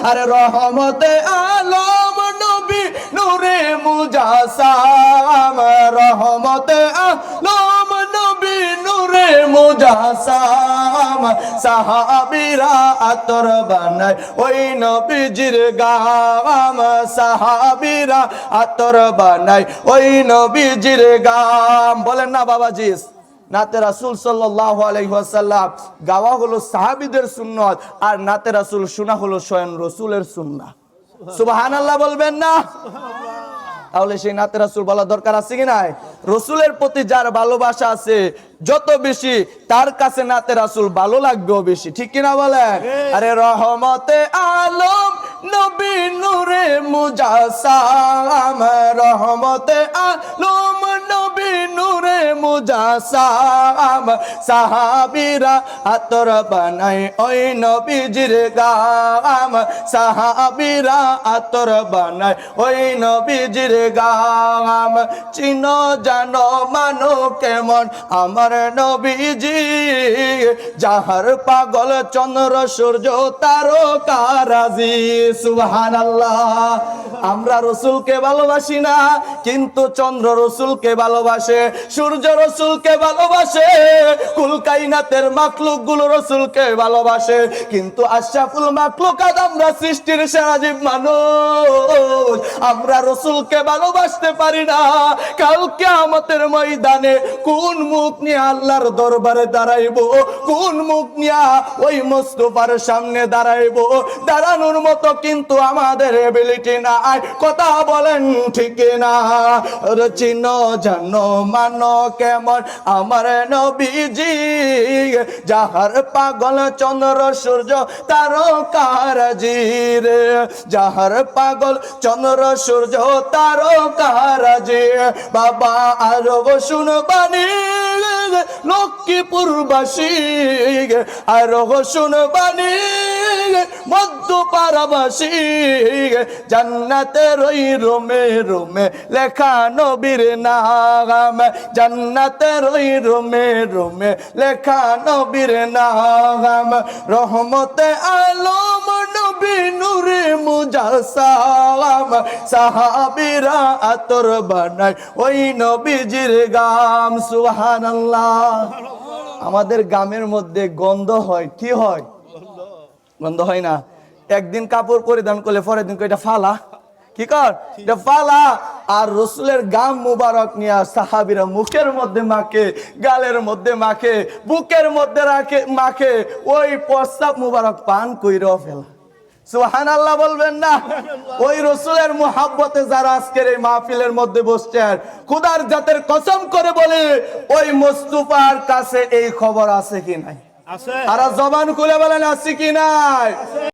আরে রহমতে আলম নবী নূরে মুজাসাম, রহমতে আলম নবী নূরে মুজাসাম, সাহাবীরা আতর বানায় ওই নবীজির গাম, সাহাবীরা আতর বানায় ওই নবীজির গাম। বলেন না বাবাজি, নাতে রাসূল সাল্লাল্লাহু আলাইহি ওয়াসাল্লাম গাওয়া হলো সাহাবীদের সুন্নাত, আর নাতে রাসূল শোনা হলো স্বয়ং রাসূলের সুন্নাহ। সুবহানাল্লাহ বলবেন না? তাহলে সেই নাতে রাসূল বলা দরকার আছে কি নাই? রাসূলের প্রতি যার ভালোবাসা আছে যত বেশি, তার কাছে নাতে রাসূল ভালো লাগবেও বেশি, ঠিক কিনা বলেন? আরে রহমতে আলম নবী নূরে মুজাসাম, রহমতে আলম নবী নূরে মুজাসাম, সাহাবীরা আতর বানায় ওই নবীজির গাম, সাহাবীরা আতর বানায় ওই নবীজির গাম। চিনো জানো মানো কেমন আমার নবীজি, যাহার পাগল চন্দ্র সূর্য তারকারাজি। সুবহানাল্লাহ। আমরা রাসূলকে ভালোবাসি না, কিন্তু চন্দ্র রাসূলকে ভালোবাসে, সূর্য রাসূলকে ভালোবাসে, কুল কায়নাতের মাখলুক গুলো রাসূলকে ভালোবাসে, কিন্তু আশরাফুল মাখলুকাত আমরা সৃষ্টির সেরা জীব মানুষ, আমরা রাসূলকে ভালোবাসতে পারি না। কাল কিয়ামতের ময়দানে কোন মুখ নিয়ে আল্লাহর দরবারে দাঁড়াইবো, কোন মুখ নিয়ে ওই মুস্তাফার সামনে দাঁড়াইবো, দাঁড়ানোর মতো কিন্তু আমাদের এবিলিটি নাই। কথা বলেন ঠিক না? চিনো জানো মানো কেমন আমার নবীজি, যাহার পাগল চন্দ্র সূর্য তারকারাজি রে, যাহার পাগল চন্দ্র সূর্য তারকারাজি। বাবা আরো শুনবানি লক্ষ্মীপুরবাসী, আরো শুনবানি মধ্যপাড়াবাসী, জান্নাতের ওই রুমে রুমে লেখা নবীর নাম, জান্নাতের ওই রুমে রুমে লেখা নবীর নাম। রহমতে আলম নবী নূরে মুজাসাম, সাহাবীরা আতর বানায় ওই নবীজির গাম। সুবহানাল্লাহ। আমাদের গামের মধ্যে গন্ধ হয়, কি হয়? গন্ধ হয় না? একদিন কাপড় পরিধান করলে পরের দিন এটা ফালা, কি কর এটা ফালা। আর রাসূলের গাম মুবারক নিয়ে সাহাবীরা মুখের মধ্যে মাখে, গালের মধ্যে মাখে, বুকের মধ্যে রাখে মাখে, ওই প্রস্রাব মুবারক পান কইরা ফেলা। সুবহানাল্লাহ বলবেন না? ওই রাসূলের মুহাব্বতে যারা আজকের এই মাহফিলের মধ্যে বসছেন, খোদার জাতের কসম করে বলে ওই মুস্তাফার কাছে এই খবর আছে কি নাই? আছে। আর জবান খুলে বলেন আছে কি নাই?